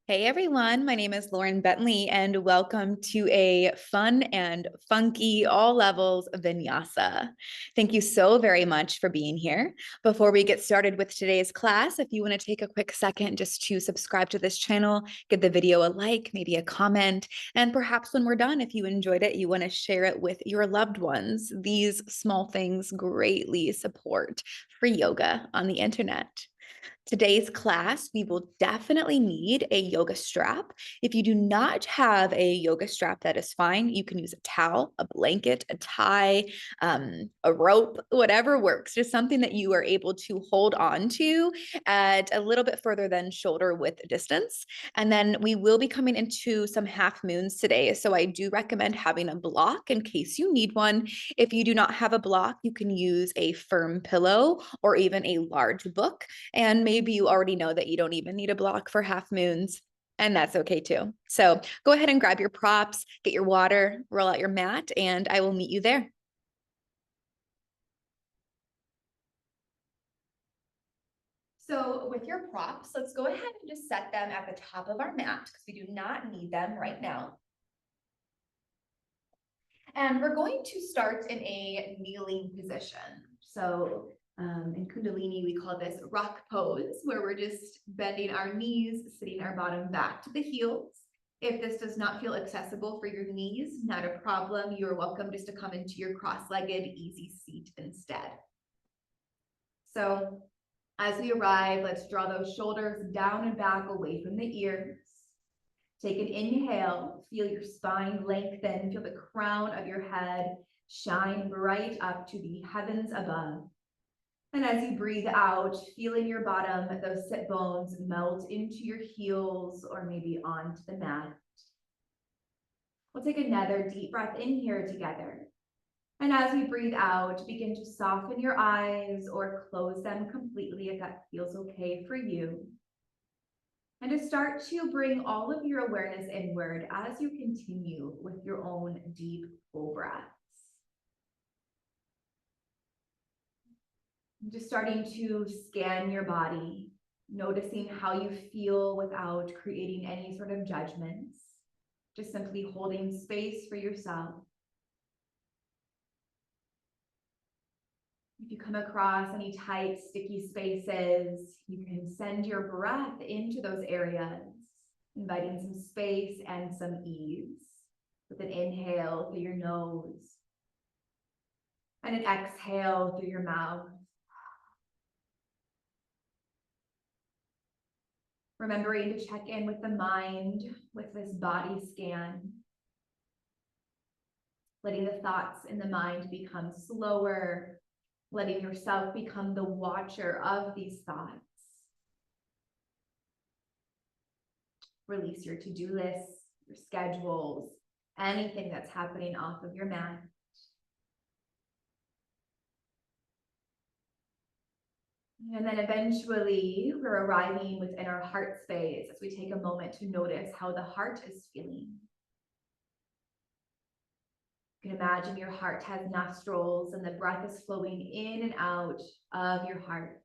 Hey everyone, my name is Lauren Bentley, and welcome to a fun and funky, all levels Vinyasa. Thank you so very much for being here. Before we get started with today's class, if you want to take a quick second just to subscribe to this channel, give the video a like, maybe a comment, and perhaps when we're done, if you enjoyed it, you want to share it with your loved ones. These small things greatly support free yoga on the internet. Today's class, we will definitely need a yoga strap. If you do not have a yoga strap, that is fine. You can use a towel, a blanket, a tie, a rope, whatever works. Just something that you are able to hold on to at a little bit further than shoulder width distance. And then we will be coming into some half moons today. So I do recommend having a block in case you need one. If you do not have a block, you can use a firm pillow or even a large book. And maybe you already know that you don't even need a block for half moons, and that's okay too. So go ahead and grab your props, get your water, roll out your mat, and I will meet you there. So with your props, let's go ahead and just set them at the top of our mat because we do not need them right now. And we're going to start in a kneeling position. So in Kundalini, we call this rock pose, where we're just bending our knees, sitting our bottom back to the heels. If this does not feel accessible for your knees, not a problem. You're welcome just to come into your cross-legged easy seat instead. So as we arrive, let's draw those shoulders down and back away from the ears. Take an inhale, feel your spine lengthen, feel the crown of your head shine bright up to the heavens above. And as you breathe out, feel in your bottom, those sit bones melt into your heels or maybe onto the mat. We'll take another deep breath in here together. And as we breathe out, begin to soften your eyes or close them completely if that feels okay for you. And to start to bring all of your awareness inward as you continue with your own deep, full breaths. Just starting to scan your body, noticing how you feel without creating any sort of judgments, just simply holding space for yourself. If you come across any tight, sticky spaces, you can send your breath into those areas, inviting some space and some ease with an inhale through your nose and an exhale through your mouth. Remembering to check in with the mind with this body scan, letting the thoughts in the mind become slower, letting yourself become the watcher of these thoughts. Release your to-do lists, your schedules, anything that's happening off of your mat. And then eventually we're arriving within our heart space as we take a moment to notice how the heart is feeling. You can imagine your heart has nostrils and the breath is flowing in and out of your heart.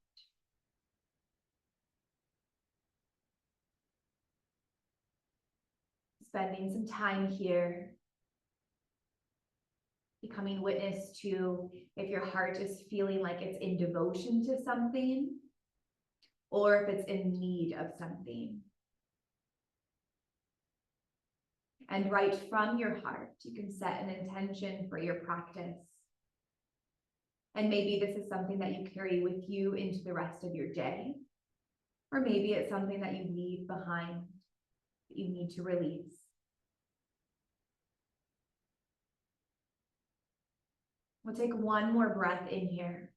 Spending some time here, becoming witness to if your heart is feeling like it's in devotion to something or if it's in need of something. And right from your heart, you can set an intention for your practice. And maybe this is something that you carry with you into the rest of your day, or maybe it's something that you leave behind, that you need to release. We'll take one more breath in here.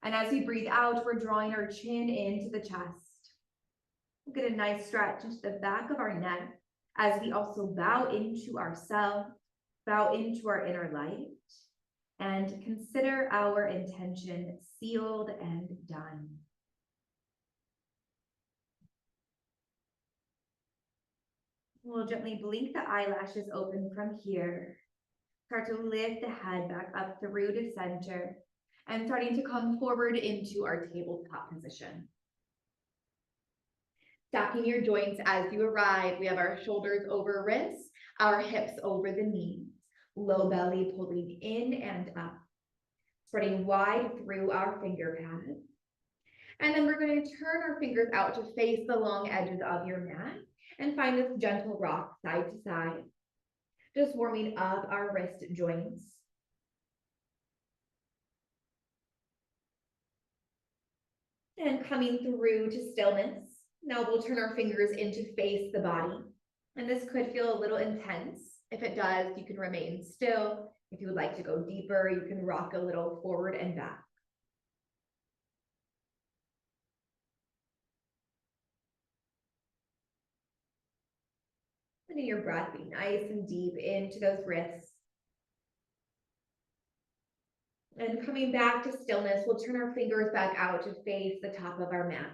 And as we breathe out, we're drawing our chin into the chest. We'll get a nice stretch into the back of our neck as we also bow into ourselves, bow into our inner light, and consider our intention sealed and done. We'll gently blink the eyelashes open from here. Start to lift the head back up through to center and starting to come forward into our tabletop position. Stacking your joints as you arrive. We have our shoulders over wrists, our hips over the knees. Low belly pulling in and up. Spreading wide through our finger pads. And then we're going to turn our fingers out to face the long edges of your mat and find this gentle rock side to side. Just warming up our wrist joints. And coming through to stillness. Now we'll turn our fingers in to face the body. And this could feel a little intense. If it does, you can remain still. If you would like to go deeper, you can rock a little forward and back. Letting your breath be nice and deep into those wrists. And coming back to stillness, we'll turn our fingers back out to face the top of our mat.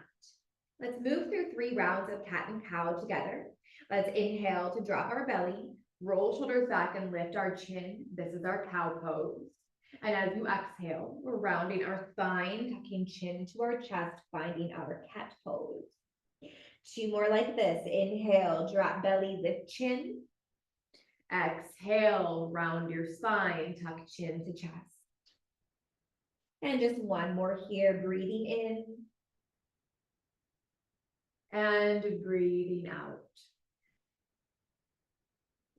Let's move through 3 rounds of cat and cow together. Let's inhale to drop our belly, roll shoulders back and lift our chin. This is our cow pose. And as you exhale, we're rounding our spine, tucking chin to our chest, finding our cat pose. 2 more like this. Inhale, drop belly, lift chin. Exhale, round your spine, tuck chin to chest. And just 1 more here, breathing in. And breathing out.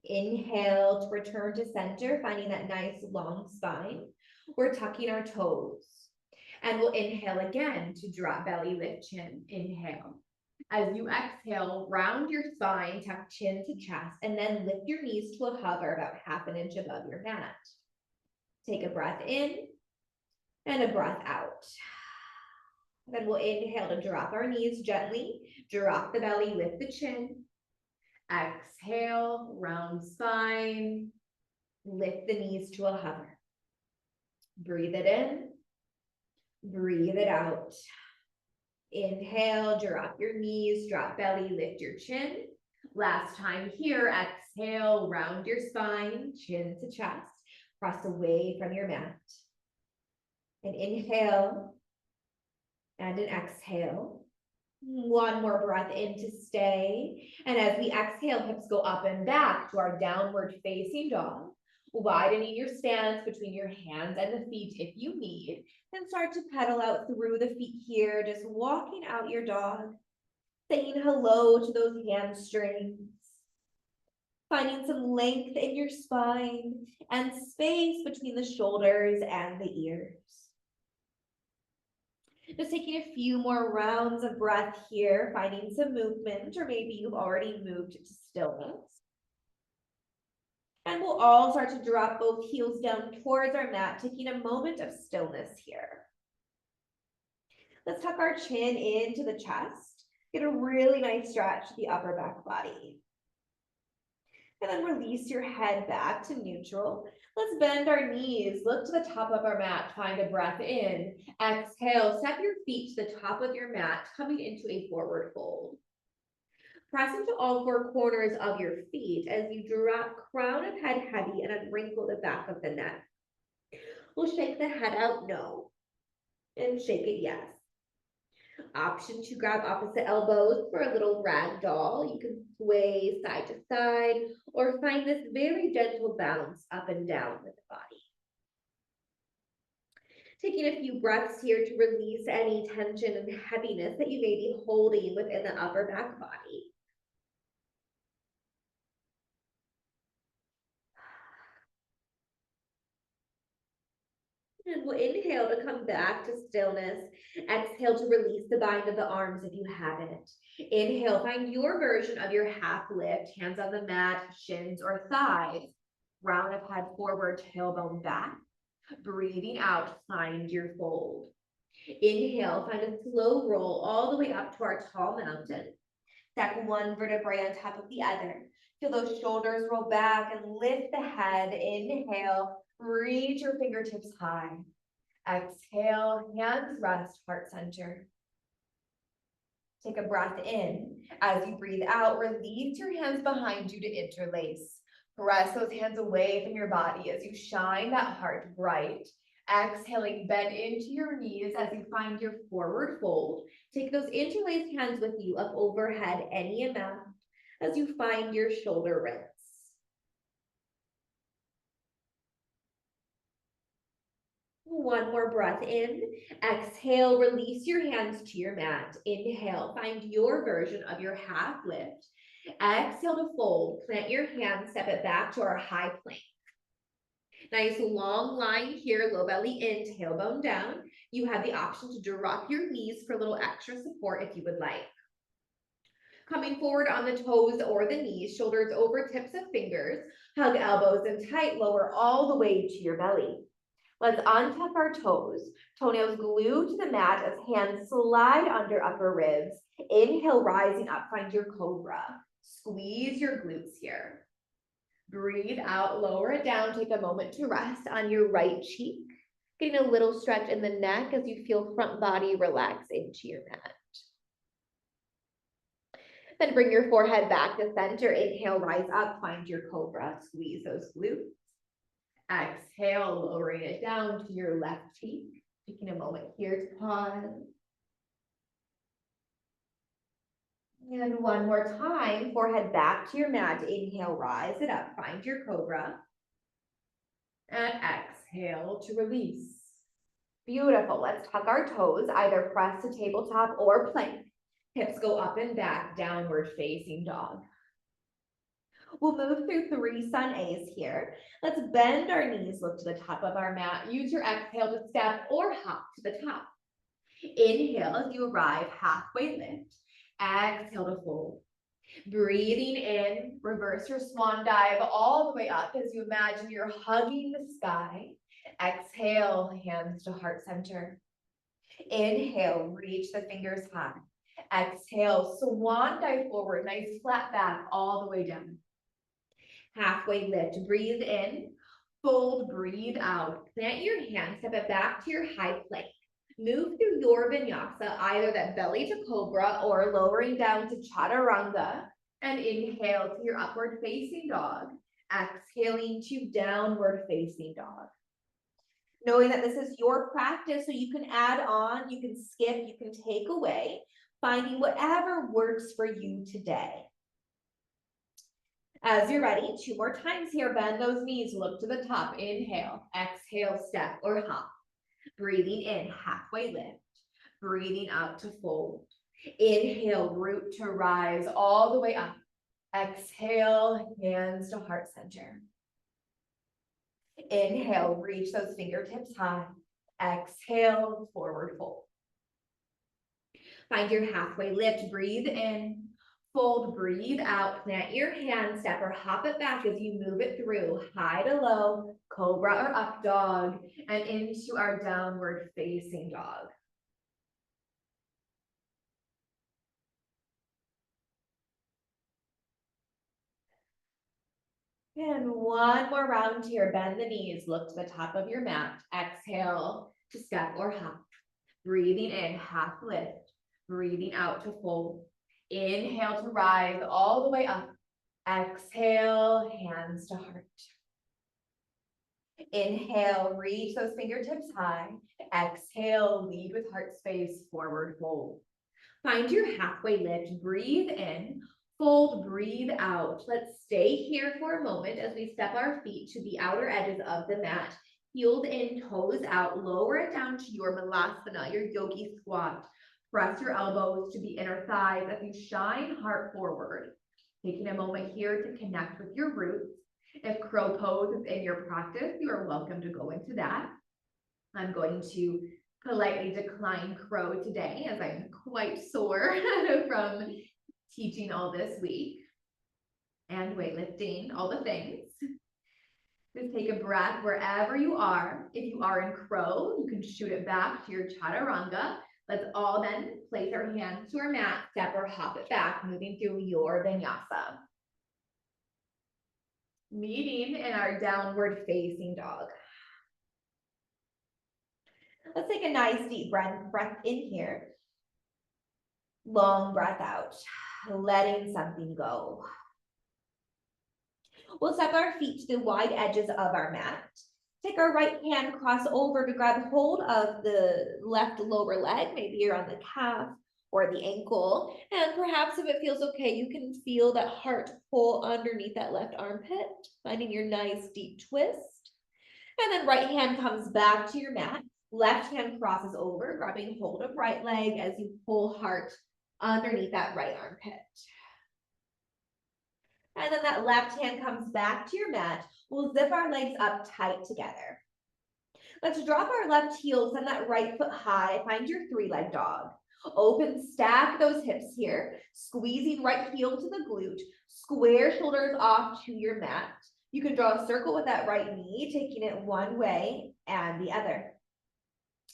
Inhale to return to center, finding that nice long spine. We're tucking our toes. And we'll inhale again to drop belly, lift chin. Inhale. As you exhale, round your spine, tuck chin to chest, and then lift your knees to a hover about 1/2 inch above your mat. Take a breath in and a breath out. Then we'll inhale to drop our knees gently, drop the belly, lift the chin. Exhale, round spine, lift the knees to a hover. Breathe it in, breathe it out. Inhale, drop your knees, drop belly, lift your chin. Last time here, exhale, round your spine, chin to chest, press away from your mat. An inhale and an exhale. 1 more breath in to stay. And as we exhale, hips go up and back to our downward facing dog. Widening your stance between your hands and the feet if you need. And start to pedal out through the feet here, just walking out your dog. Saying hello to those hamstrings. Finding some length in your spine and space between the shoulders and the ears. Just taking a few more rounds of breath here, finding some movement, or maybe you've already moved to stillness. And we'll all start to drop both heels down towards our mat, taking a moment of stillness here. Let's tuck our chin into the chest. Get a really nice stretch to the upper back body. And then release your head back to neutral. Let's bend our knees, look to the top of our mat, find a breath in. Exhale, step your feet to the top of your mat, coming into a forward fold. Press into all 4 corners of your feet as you drop crown of head heavy and unwrinkle the back of the neck. We'll shake the head out no, and shake it yes. Option to grab opposite elbows for a little rag doll. You can sway side to side or find this very gentle bounce up and down with the body. Taking a few breaths here to release any tension and heaviness that you may be holding within the upper back body. And we'll inhale to come back to stillness. Exhale to release the bind of the arms if you have it. Inhale, find your version of your half lift, hands on the mat, shins or thighs. Round of head forward, tailbone back. Breathing out, find your fold. Inhale, find a slow roll all the way up to our tall mountain. Stack 1 vertebrae on top of the other. Feel those shoulders roll back and lift the head. Inhale. Reach your fingertips high. Exhale, hands rest, heart center. Take a breath in. As you breathe out, release your hands behind you to interlace. Press those hands away from your body as you shine that heart bright. Exhaling, bend into your knees as you find your forward fold. Take those interlaced hands with you up overhead any amount as you find your shoulder rest. One more breath in. Exhale, release your hands to your mat. Inhale, find your version of your half lift. Exhale to fold. Plant your hands, step it back to our high plank. Nice long line here, low belly in, tailbone down. You have the option to drop your knees for a little extra support if you would like. Coming forward on the toes or the knees, shoulders over tips of fingers. Hug elbows in tight, lower all the way to your belly. Let's untuck our toes. Toenails glued to the mat as hands slide under upper ribs. Inhale, rising up, find your cobra. Squeeze your glutes here. Breathe out, lower it down. Take a moment to rest on your right cheek. Getting a little stretch in the neck as you feel front body relax into your mat. Then bring your forehead back to center. Inhale, rise up, find your cobra. Squeeze those glutes. Exhale, lowering it down to your left cheek. Taking a moment here to pause. And one more time, forehead back to your mat. Inhale, rise it up, find your cobra. And exhale to release. Beautiful. Let's tuck our toes, either press to tabletop or plank. Hips go up and back, downward facing dog. We'll move through 3 sun A's here. Let's bend our knees, look to the top of our mat. Use your exhale to step or hop to the top. Inhale as you arrive, halfway lift. Exhale to fold. Breathing in, reverse your swan dive all the way up as you imagine you're hugging the sky. Exhale, hands to heart center. Inhale, reach the fingers high. Exhale, swan dive forward, nice flat back all the way down. Halfway lift, breathe in, fold, breathe out. Plant your hands, step it back to your high plank. Move through your vinyasa, either that belly to cobra or lowering down to chaturanga. And inhale to your upward facing dog. Exhaling to downward facing dog. Knowing that this is your practice, so you can add on, you can skip, you can take away, finding whatever works for you today. As you're ready, 2 more times here, bend those knees, look to the top, inhale, exhale, step or hop. Breathing in, halfway lift. Breathing out to fold. Inhale, root to rise all the way up. Exhale, hands to heart center. Inhale, reach those fingertips high. Exhale, forward fold. Find your halfway lift, breathe in. Fold, breathe out, plant your hand, step or hop it back as you move it through, high to low, cobra or up dog, and into our downward facing dog. And one more round here, bend the knees, look to the top of your mat, exhale to step or hop. Breathing in, half lift, breathing out to fold. Inhale to rise all the way up. Exhale, hands to heart. Inhale, reach those fingertips high. Exhale, lead with heart space, forward fold. Find your halfway lift, breathe in, fold, breathe out. Let's stay here for a moment as we step our feet to the outer edges of the mat. Heeled in, toes out, lower it down to your malasana, your yogi squat. Press your elbows to the inner thighs as you shine heart forward. Taking a moment here to connect with your roots. If crow pose is in your practice, you are welcome to go into that. I'm going to politely decline crow today as I'm quite sore from teaching all this week and weightlifting, all the things. Just take a breath wherever you are. If you are in crow, you can shoot it back to your chaturanga. Let's all then place our hands to our mat, step or hop it back, moving through your vinyasa. Meeting in our downward facing dog. Let's take a nice deep breath in here. Long breath out, letting something go. We'll step our feet to the wide edges of our mat. Take our right hand, cross over to grab hold of the left lower leg. Maybe you're on the calf or the ankle. And perhaps if it feels okay, you can feel that heart pull underneath that left armpit, finding your nice deep twist. And then right hand comes back to your mat. Left hand crosses over, grabbing hold of right leg as you pull heart underneath that right armpit. And then that left hand comes back to your mat. We'll zip our legs up tight together. Let's drop our left heel, send that right foot high, find your three-leg dog. Open, stack those hips here, squeezing right heel to the glute, square shoulders off to your mat. You can draw a circle with that right knee, taking it one way and the other.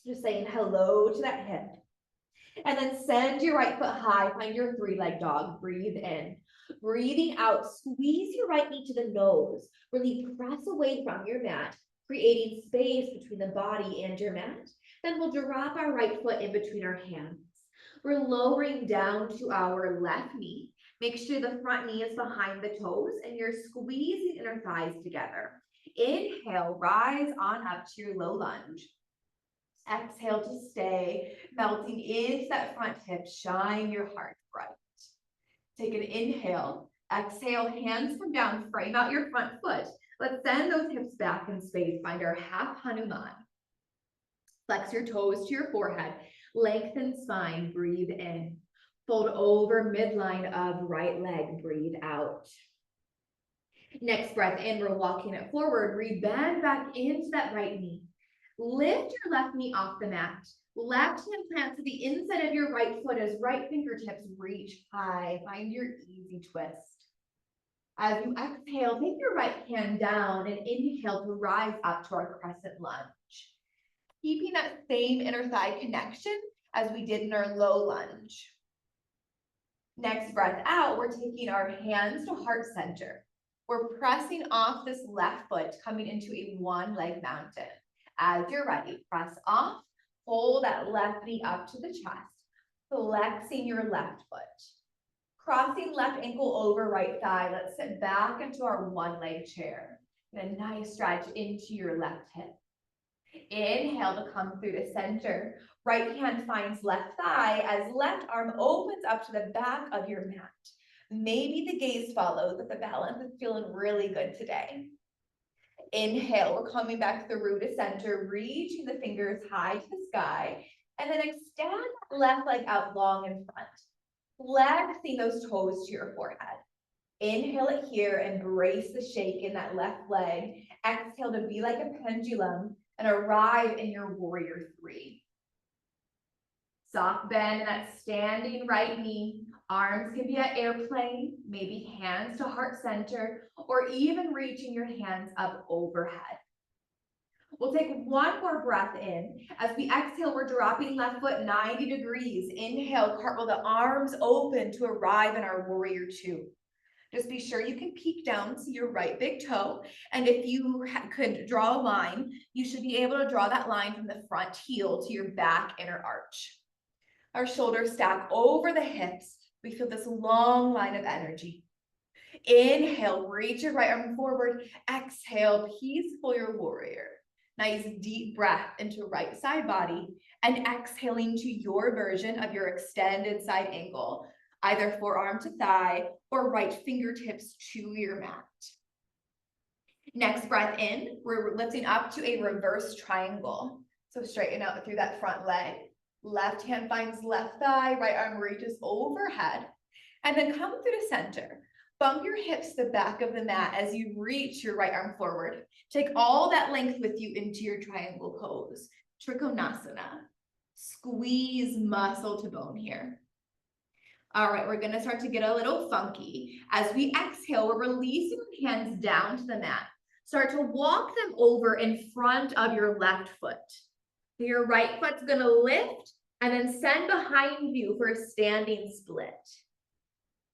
Just saying hello to that hip. And then send your right foot high, find your three-leg dog, breathe in. Breathing out, squeeze your right knee to the nose, really press away from your mat, creating space between the body and your mat. Then we'll drop our right foot in between our hands. We're lowering down to our left knee. Make sure the front knee is behind the toes and you're squeezing inner thighs together. Inhale, rise on up to your low lunge. Exhale to stay, melting into that front hip, shine your heart bright. Take an inhale, exhale, hands come down, frame out your front foot. Let's send those hips back in space, find our half Hanuman. Flex your toes to your forehead, lengthen spine, breathe in. Fold over midline of right leg, breathe out. Next breath in, we're walking it forward, rebend back into that right knee. Lift your left knee off the mat. Left hand plant to the inside of your right foot as right fingertips reach high. Find your easy twist. As you exhale, take your right hand down and inhale to rise up to our crescent lunge. Keeping that same inner thigh connection as we did in our low lunge. Next breath out, we're taking our hands to heart center. We're pressing off this left foot, coming into a one-leg mountain. As you're ready, press off, hold that left knee up to the chest, flexing your left foot. Crossing left ankle over right thigh, let's sit back into our one-leg chair. And a nice stretch into your left hip. Inhale to come through to center. Right hand finds left thigh as left arm opens up to the back of your mat. Maybe the gaze follows, but the balance is feeling really good today. Inhale, we're coming back through to center, reaching the fingers high to the sky, and then extend that left leg out long in front, flexing those toes to your forehead. Inhale it here, embrace the shake in that left leg. Exhale to be like a pendulum and arrive in your warrior three. Soft bend in that standing right knee. Arms can be at airplane, maybe hands to heart center, or even reaching your hands up overhead. We'll take one more breath in. As we exhale, we're dropping left foot 90 degrees. Inhale, cartwheel the arms open to arrive in our warrior two. Just be sure you can peek down to your right big toe. And if you could draw a line, you should be able to draw that line from the front heel to your back inner arch. Our shoulders stack over the hips. We feel this long line of energy. Inhale, reach your right arm forward. Exhale, peaceful your warrior. Nice deep breath into right side body and exhaling to your version of your extended side angle, either forearm to thigh or right fingertips to your mat. Next breath in, we're lifting up to a reverse triangle. So straighten out through that front leg. Left hand finds left thigh, right arm reaches overhead, and then come through to center. Bump your hips to the back of the mat as you reach your right arm forward. Take all that length with you into your triangle pose, Trikonasana. Squeeze muscle to bone here. All right, we're gonna start to get a little funky. As we exhale, we're releasing the hands down to the mat. Start to walk them over in front of your left foot. Your right foot's gonna lift and then send behind you for a standing split.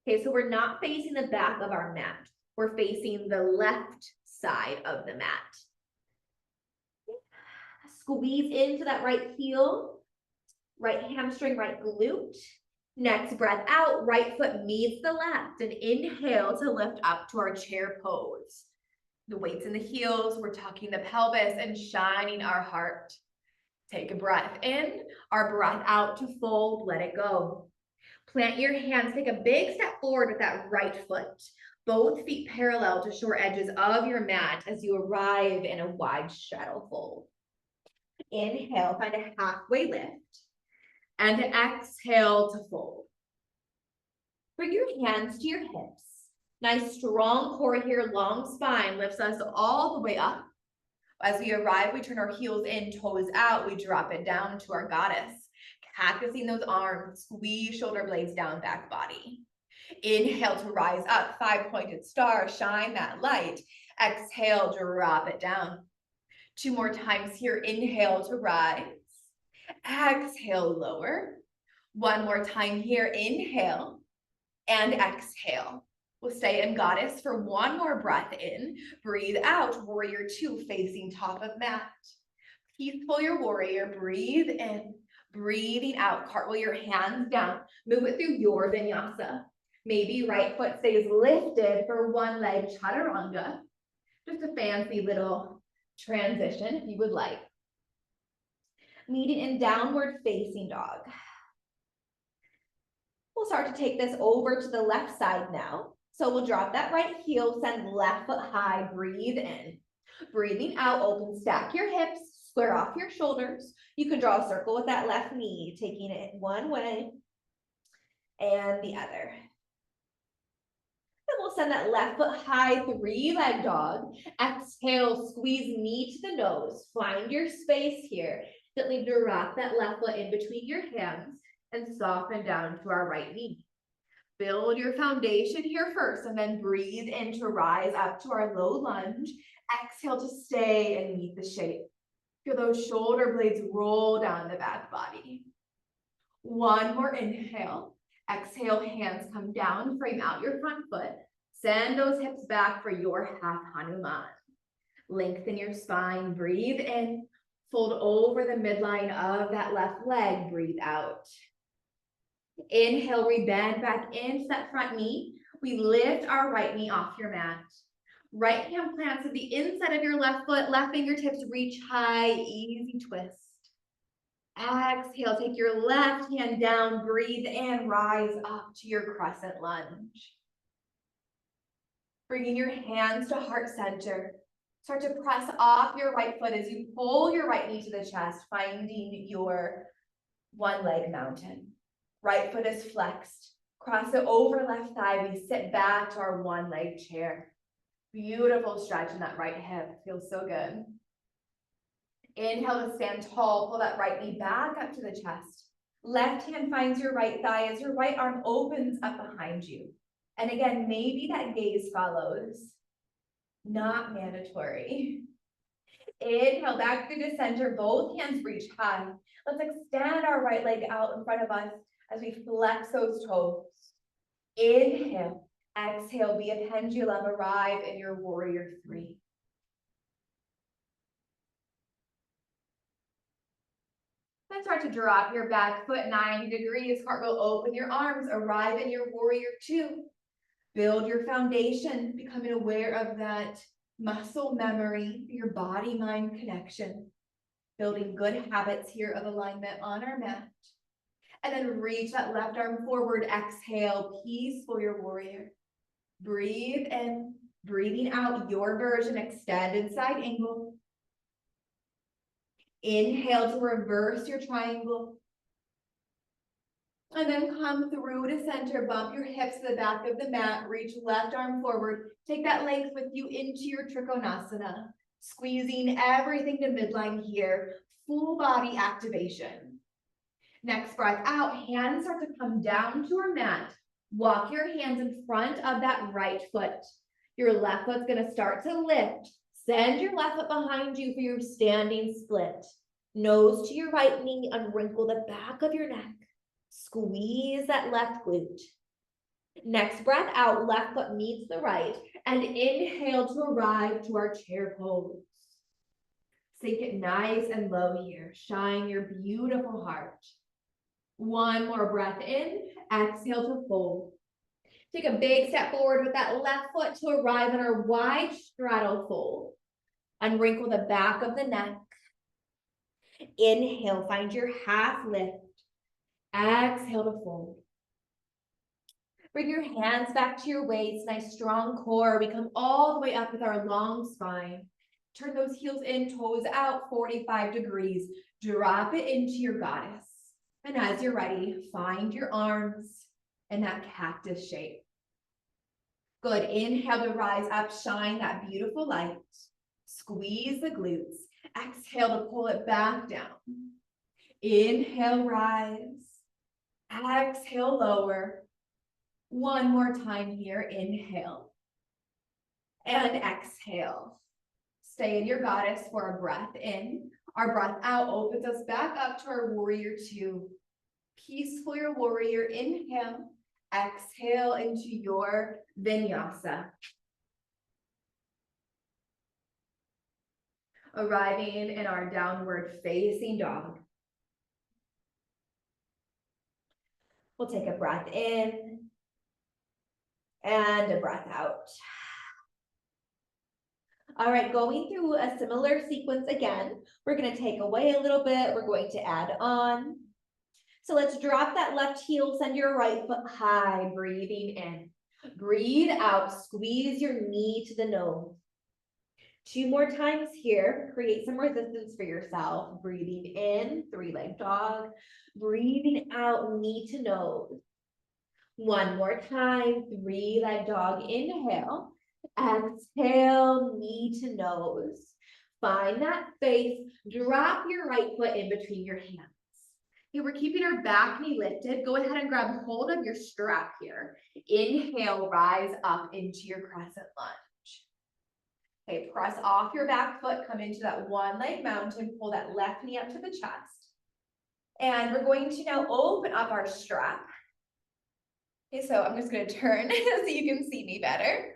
Okay, so we're not facing the back of our mat. We're facing the left side of the mat. Squeeze into that right heel, right hamstring, right glute. Next breath out, right foot meets the left, and inhale to lift up to our chair pose. The weight's in the heels, we're tucking the pelvis and shining our heart. Take a breath in, our breath out to fold, let it go. Plant your hands, take a big step forward with that right foot. Both feet parallel to short edges of your mat as you arrive in a wide straddle fold. Inhale, find a halfway lift. And exhale to fold. Bring your hands to your hips. Nice strong core here, long spine lifts us all the way up. As we arrive, we turn our heels in, toes out, we drop it down to our goddess. Cactusing those arms, squeeze shoulder blades down, back body. Inhale to rise up, 5-pointed star, shine that light. Exhale, drop it down. 2 more times here, inhale to rise. Exhale, lower. 1 more time here, inhale and exhale. We'll stay in goddess for 1 more breath in. Breathe out, warrior 2, facing top of mat. Peaceful your warrior, breathe in, breathing out, cartwheel your hands down, move it through your vinyasa. Maybe right foot stays lifted for 1 leg chaturanga. Just a fancy little transition if you would like. Meeting in downward facing dog. We'll start to take this over to the left side now. So we'll drop that right heel, send left foot high, breathe in. Breathing out, open, stack your hips, square off your shoulders. You can draw a circle with that left knee, taking it one way and the other. Then we'll send that left foot high, 3-leg dog. Exhale, squeeze knee to the nose. Find your space here. Gently drop that left foot in between your hands and soften down to our right knee. Build your foundation here first and then breathe in to rise up to our low lunge. Exhale to stay and meet the shape. Feel those shoulder blades roll down the back body. 1 more inhale. Exhale, hands come down, frame out your front foot. Send those hips back for your half Hanuman. Lengthen your spine, breathe in. Fold over the midline of that left leg, breathe out. Inhale, we bend back into that front knee. We lift our right knee off your mat. Right hand plants at the inside of your left foot, left fingertips reach high, easy twist. Exhale, take your left hand down, breathe in, rise up to your crescent lunge. Bringing your hands to heart center. Start to press off your right foot as you pull your right knee to the chest, finding your 1-leg mountain. Right foot is flexed. Cross it over left thigh. We sit back to our 1-leg chair. Beautiful stretch in that right hip. Feels so good. Inhale to stand tall. Pull that right knee back up to the chest. Left hand finds your right thigh as your right arm opens up behind you. And again, maybe that gaze follows. Not mandatory. Inhale back through the center. Both hands reach high. Let's extend our right leg out in front of us as we flex those toes. Inhale. Exhale, be a pendulum, arrive in your warrior 3. Then start to drop your back foot 90 degrees, cartwheel, open your arms, arrive in your warrior 2. Build your foundation, becoming aware of that muscle memory, your body-mind connection. Building good habits here of alignment on our mat. And then reach that left arm forward, exhale, peaceful your warrior. Breathe in, breathing out your version, extended side angle. Inhale to reverse your triangle. And then come through to center, bump your hips to the back of the mat, reach left arm forward. Take that length with you into your Trikonasana, squeezing everything to midline here, full body activation. Next breath out, hands start to come down to our mat. Walk your hands in front of that right foot. Your left foot's gonna start to lift. Send your left foot behind you for your standing split. Nose to your right knee, unwrinkle the back of your neck. Squeeze that left glute. Next breath out, left foot meets the right, and inhale to arrive to our chair pose. Sink it nice and low here. Shine your beautiful heart. 1 more breath in, exhale to fold. Take a big step forward with that left foot to arrive in our wide straddle fold. Unwrinkle the back of the neck. Inhale, find your half lift. Exhale to fold. Bring your hands back to your waist, nice strong core. We come all the way up with our long spine. Turn those heels in, toes out, 45 degrees. Drop it into your goddess. And as you're ready, find your arms in that cactus shape. Good, inhale to rise up, shine that beautiful light. Squeeze the glutes. Exhale to pull it back down. Inhale, rise. Exhale, lower. One more time here, inhale. And exhale. Stay in your goddess for a breath in. Our breath out opens us back up to our warrior two. Peaceful your warrior, inhale. Exhale into your vinyasa. Arriving in our downward facing dog. We'll take a breath in and a breath out. All right, going through a similar sequence again. We're going to take away a little bit. We're going to add on. So let's drop that left heel, send your right foot high, breathing in. Breathe out, squeeze your knee to the nose. 2 more times here, create some resistance for yourself. Breathing in, 3-leg dog. Breathing out, knee to nose. 1 more time, 3-leg dog, inhale. Exhale, knee to nose. Find that space, drop your right foot in between your hands. Okay, we're keeping our back knee lifted. Go ahead and grab hold of your strap here. Inhale, rise up into your crescent lunge. Okay, press off your back foot, come into that 1-leg mountain, pull that left knee up to the chest. And we're going to now open up our strap. Okay, so I'm just going to turn so you can see me better.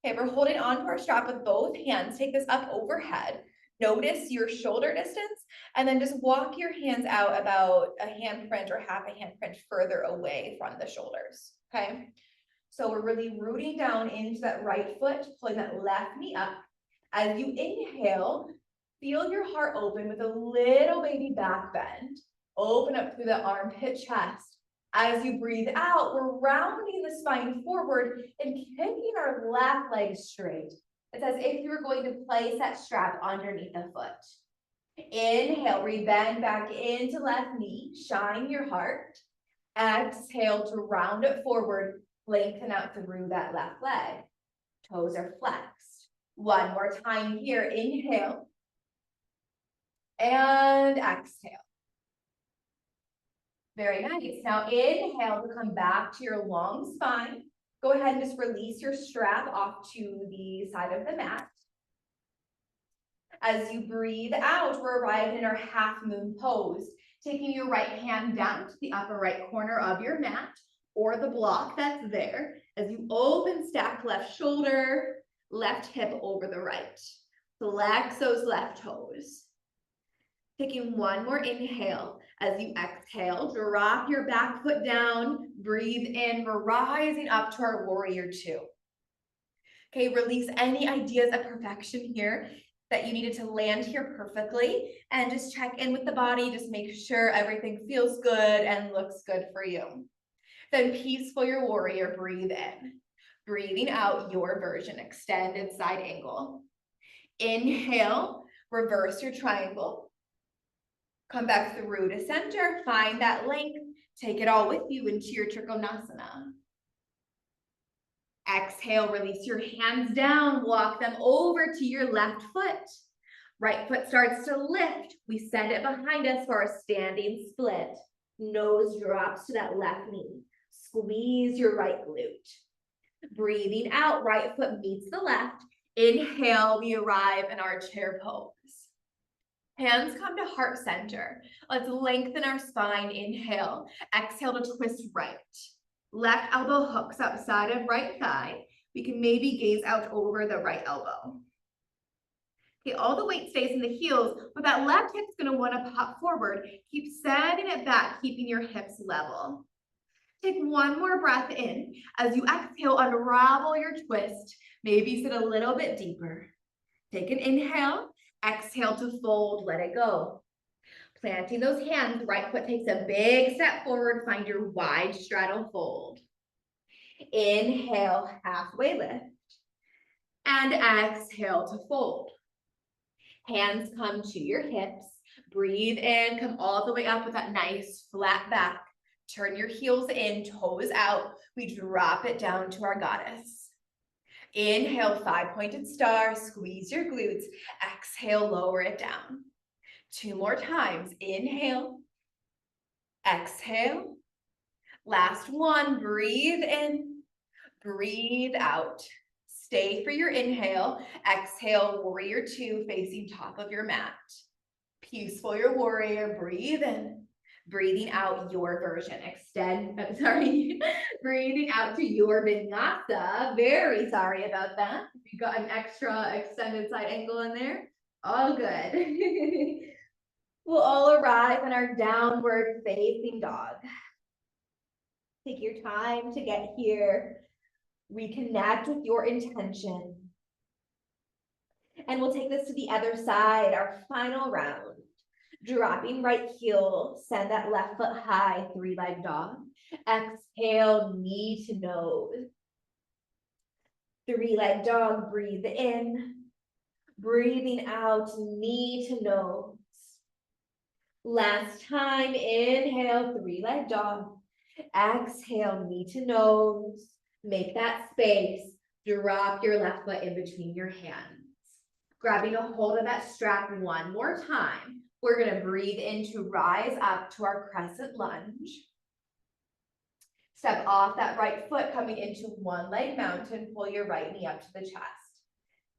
Okay, we're holding on to our strap with both hands. Take this up overhead. Notice your shoulder distance, and then just walk your hands out about a handprint or half a handprint further away from the shoulders, okay? So we're really rooting down into that right foot, pulling that left knee up. As you inhale, feel your heart open with a little baby back bend. Open up through the armpit chest. As you breathe out, we're rounding the spine forward and kicking our left leg straight. It's as if you were going to place that strap underneath the foot. Inhale, rebend back into left knee, shine your heart. Exhale to round it forward, lengthen out through that left leg. Toes are flexed. 1 more time here, inhale. And exhale. Very nice. Now inhale to come back to your long spine. Go ahead and just release your strap off to the side of the mat. As you breathe out, we're arriving in our half moon pose. Taking your right hand down to the upper right corner of your mat or the block that's there. As you open, stack left shoulder, left hip over the right. Flex those left toes. Taking 1 more inhale. As you exhale, drop your back foot down, breathe in, we're rising up to our warrior two. Okay, release any ideas of perfection here that you needed to land here perfectly, and just check in with the body, just make sure everything feels good and looks good for you. Then peaceful your warrior, breathe in. Breathing out your version, extended side angle. Inhale, reverse your triangle. Come back through to center, find that length, take it all with you into your Trikonasana. Exhale, release your hands down, walk them over to your left foot. Right foot starts to lift. We send it behind us for a standing split. Nose drops to that left knee. Squeeze your right glute. Breathing out, right foot meets the left. Inhale, we arrive in our chair pose. Hands come to heart center. Let's lengthen our spine. Inhale. Exhale to twist right. Left elbow hooks up side of right thigh. We can maybe gaze out over the right elbow. Okay, all the weight stays in the heels, but that left hip's going to want to pop forward. Keep sending it back, keeping your hips level. Take 1 more breath in. As you exhale, unravel your twist. Maybe sit a little bit deeper. Take an inhale, exhale to fold, let it go. Planting those hands, right foot takes a big step forward, find your wide straddle fold. Inhale, halfway lift. And exhale to fold. Hands come to your hips. Breathe in, come all the way up with that nice flat back. Turn your heels in, toes out. We drop it down to our goddess. Inhale, 5-pointed star, squeeze your glutes. Exhale, lower it down. 2 more times. Inhale, exhale. Last one, breathe in, breathe out. Stay for your inhale. Exhale, warrior 2, facing top of your mat. Peaceful your warrior, breathe in. Breathing out your version. Breathing out to your vinyasa. Very sorry about that. If you got an extra extended side angle in there, all good. We'll all arrive in our downward facing dog. Take your time to get here. Reconnect with your intention. And we'll take this to the other side, our final round. Dropping right heel, send that left foot high, 3-leg dog. Exhale, knee to nose. 3-leg dog, breathe in. Breathing out, knee to nose. Last time, inhale, 3-leg dog. Exhale, knee to nose. Make that space. Drop your left foot in between your hands. Grabbing a hold of that strap one more time. We're going to breathe in to rise up to our crescent lunge. Step off that right foot, coming into 1-leg mountain. Pull your right knee up to the chest.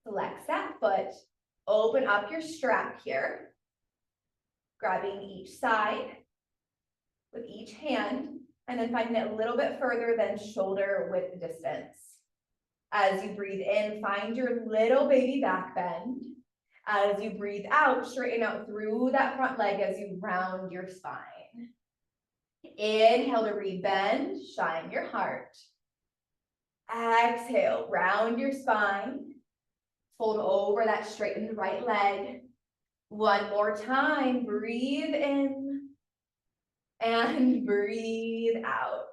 Flex that foot. Open up your strap here. Grabbing each side with each hand. And then finding it a little bit further than shoulder width distance. As you breathe in, find your little baby back bend. As you breathe out, straighten out through that front leg as you round your spine. Inhale to rebend, shine your heart. Exhale, round your spine. Fold over that straightened right leg. One more time, breathe in and breathe out.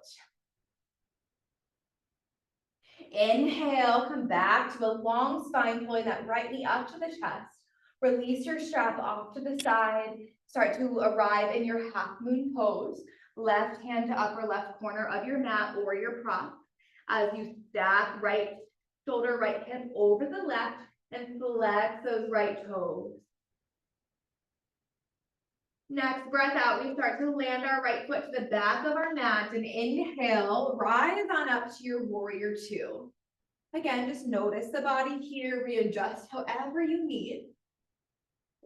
Inhale, come back to a long spine, pulling that right knee up to the chest. Release your strap off to the side. Start to arrive in your half moon pose. Left hand to upper left corner of your mat or your prop. As you stack right shoulder, right hip over the left and flex those right toes. Next breath out, we start to land our right foot to the back of our mat and inhale, rise on up to your warrior 2. Again, just notice the body here, readjust however you need.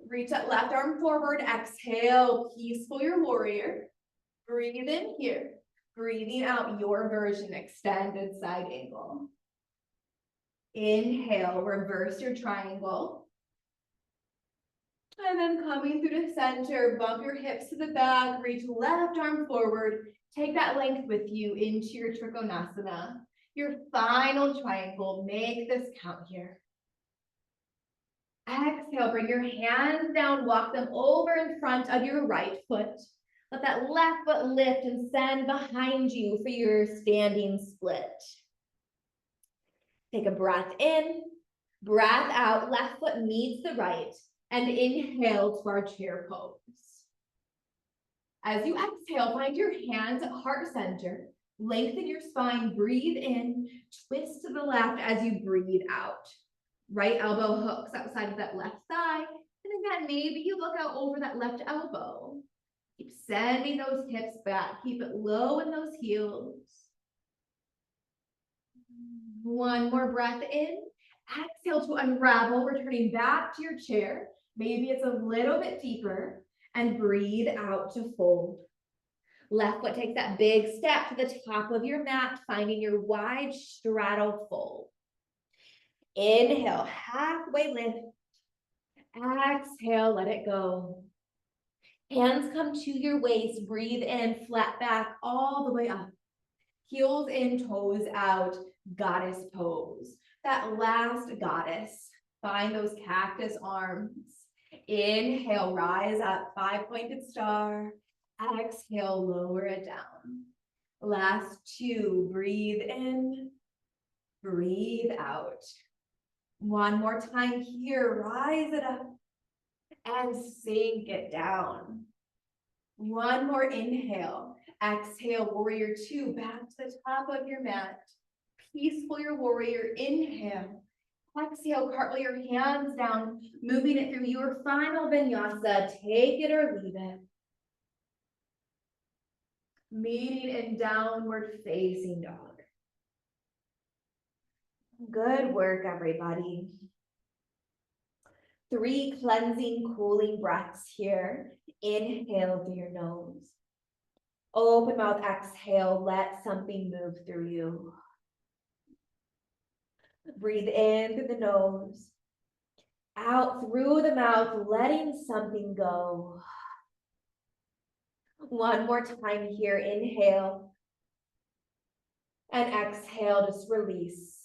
Reach that left arm forward, exhale, peaceful your warrior. Breathe in here, breathing out your version, extended side angle. Inhale, reverse your triangle. And then coming through the center, bump your hips to the back, reach left arm forward. Take that length with you into your Trikonasana. Your final triangle, make this count here. Exhale, bring your hands down, walk them over in front of your right foot. Let that left foot lift and send behind you for your standing split. Take a breath in, breath out, left foot meets the right, and inhale to our chair pose. As you exhale, find your hands at heart center, lengthen your spine, breathe in, twist to the left as you breathe out. Right elbow hooks outside of that left thigh, and again, maybe you look out over that left elbow. Keep sending those hips back, keep it low in those heels. One more breath in, exhale to unravel, returning back to your chair. Maybe it's a little bit deeper, and breathe out to fold. Left foot takes that big step to the top of your mat, finding your wide straddle fold. Inhale, halfway lift. Exhale, let it go. Hands come to your waist, breathe in, flat back all the way up. Heels in, toes out, goddess pose. That last goddess. Find those cactus arms. Inhale, rise up, 5-pointed star. Exhale, lower it down. Last 2, breathe in, breathe out. One more time here, rise it up and sink it down. One more inhale. Exhale, warrior 2, back to the top of your mat. Peaceful your warrior, inhale. Exhale, cartwheel your hands down, moving it through your final vinyasa. Take it or leave it. Meeting in downward facing dog. Good work, everybody. 3 cleansing, cooling breaths here. Inhale through your nose. Open mouth, exhale, let something move through you. Breathe in through the nose. Out through the mouth, letting something go. One more time here, inhale. And exhale, just release.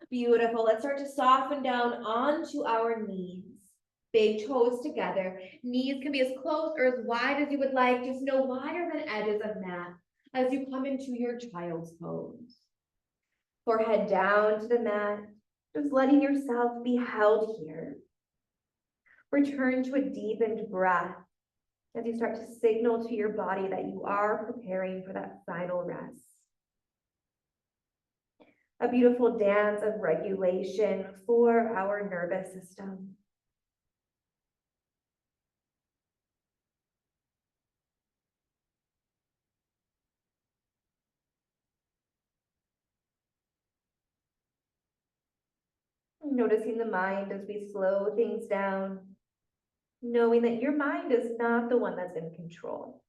Beautiful. Let's start to soften down onto our knees. Big toes together. Knees can be as close or as wide as you would like, just no wider than edges of mat as you come into your child's pose. Forehead down to the mat, just letting yourself be held here. Return to a deepened breath as you start to signal to your body that you are preparing for that final rest. A beautiful dance of regulation for our nervous system. Noticing the mind as we slow things down, knowing that your mind is not the one that's in control.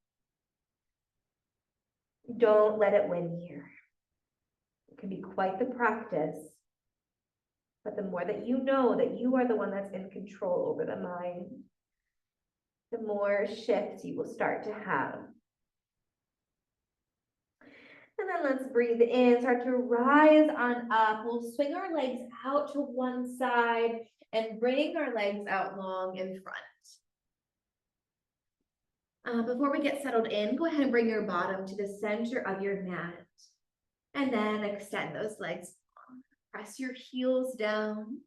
Don't let it win here. It can be quite the practice, but the more that you know that you are the one that's in control over the mind, the more shifts you will start to have. And then let's breathe in, start to rise on up. We'll swing our legs out to one side and bring our legs out long in front. Before we get settled in, go ahead and bring your bottom to the center of your mat. And then extend those legs long. Press your heels down.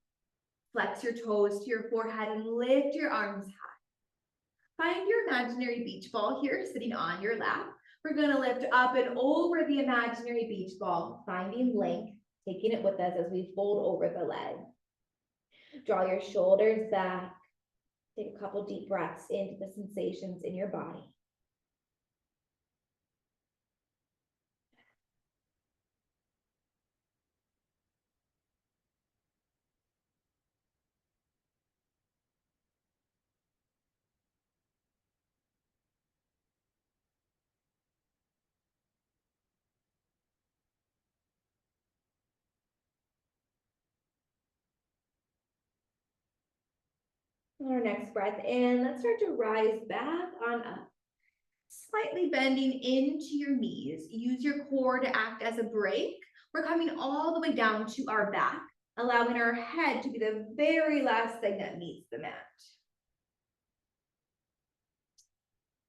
Flex your toes to your forehead and lift your arms high. Find your imaginary beach ball here sitting on your lap. We're going to lift up and over the imaginary beach ball, finding length, taking it with us as we fold over the leg. Draw your shoulders back. Take a couple deep breaths into the sensations in your body. Our next breath in, let's start to rise back on up. Slightly bending into your knees. Use your core to act as a brake. We're coming all the way down to our back, allowing our head to be the very last thing that meets the mat.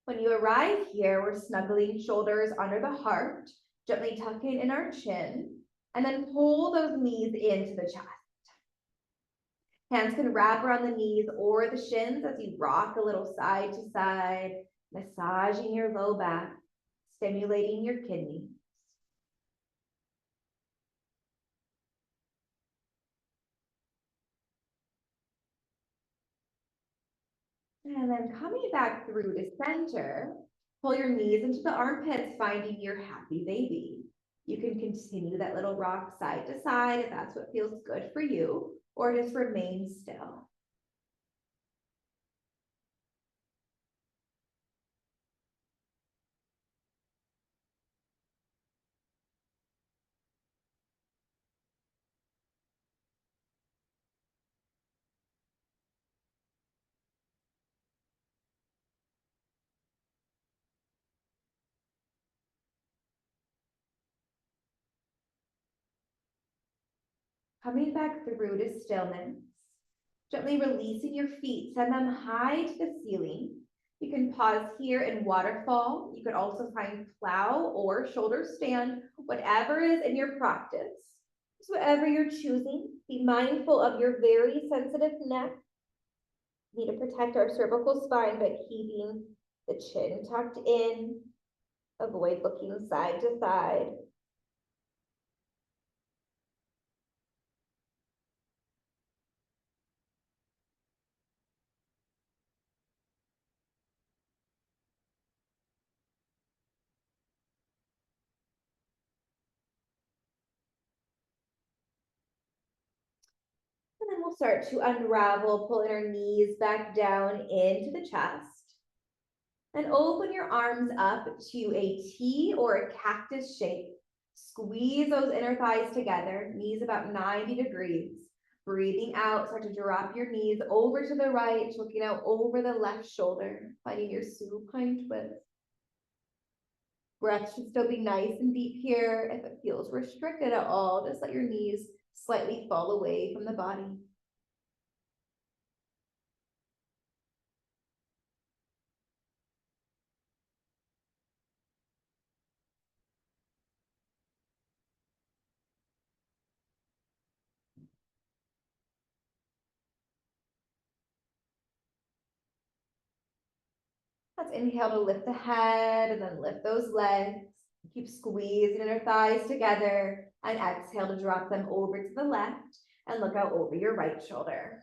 When you arrive here, we're snuggling shoulders under the heart, gently tucking in our chin, and then pull those knees into the chest. Hands can wrap around the knees or the shins as you rock a little side to side, massaging your low back, stimulating your kidneys. And then coming back through to center, pull your knees into the armpits, finding your happy baby. You can continue that little rock side to side if that's what feels good for you, or just remain still. Coming back through to stillness, gently releasing your feet, send them high to the ceiling. You can pause here in waterfall. You could also find plow or shoulder stand, whatever is in your practice. So whatever you're choosing, be mindful of your very sensitive neck. We need to protect our cervical spine by keeping the chin tucked in. Avoid looking side to side. And then we'll start to unravel, pulling our knees back down into the chest. And open your arms up to a T or a cactus shape. Squeeze those inner thighs together, knees about 90 degrees. Breathing out, start to drop your knees over to the right, looking out over the left shoulder, finding your supine twist. Breath should still be nice and deep here. If it feels restricted at all, just let your knees slightly fall away from the body. Let's inhale to lift the head and then lift those legs. Keep squeezing inner thighs together and exhale to drop them over to the left and look out over your right shoulder.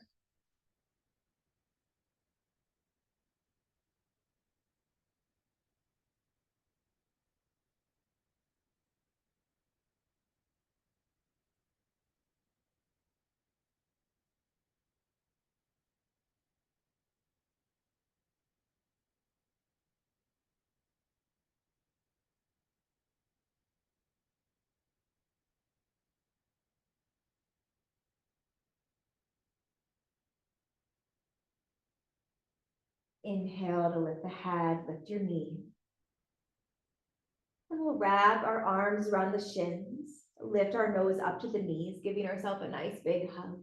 Inhale to lift the head, lift your knees. And we'll wrap our arms around the shins, lift our nose up to the knees, giving ourselves a nice big hug,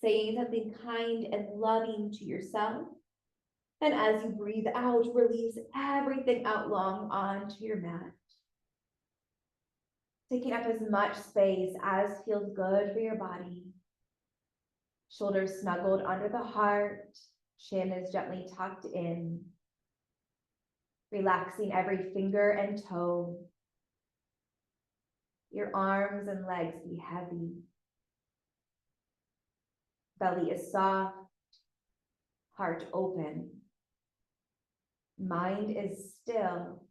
saying something kind and loving to yourself. And as you breathe out, release everything out long onto your mat. Taking up as much space as feels good for your body. Shoulders snuggled under the heart, chin is gently tucked in. Relaxing every finger and toe. Your arms and legs be heavy. Belly is soft, heart open. Mind is still,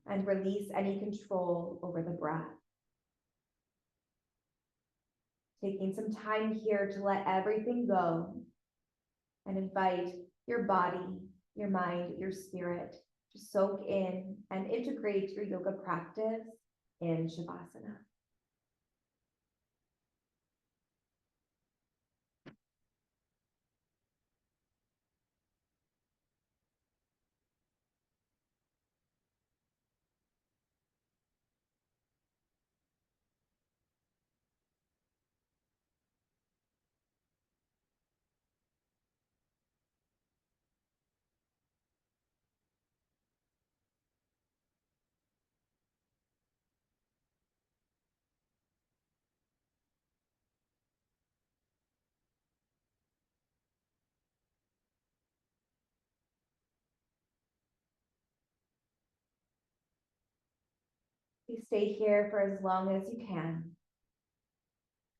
and release any control over the breath. Taking some time here to let everything go and invite your body, your mind, your spirit to soak in and integrate your yoga practice in Shavasana. You stay here for as long as you can.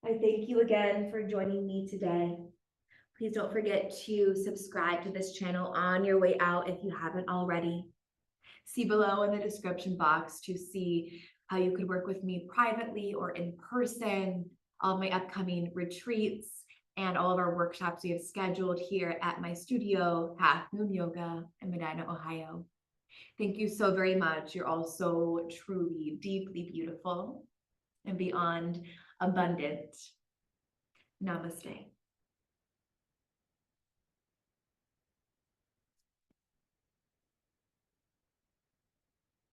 I thank you again for joining me today. Please don't forget to subscribe to this channel on your way out if you haven't already. See below in the description box to see how you could work with me privately or in person, all of my upcoming retreats, and all of our workshops we have scheduled here at my studio, Half Moon Yoga in Medina, Ohio. Thank you so very much. You're all so truly, deeply beautiful and beyond abundant. Namaste.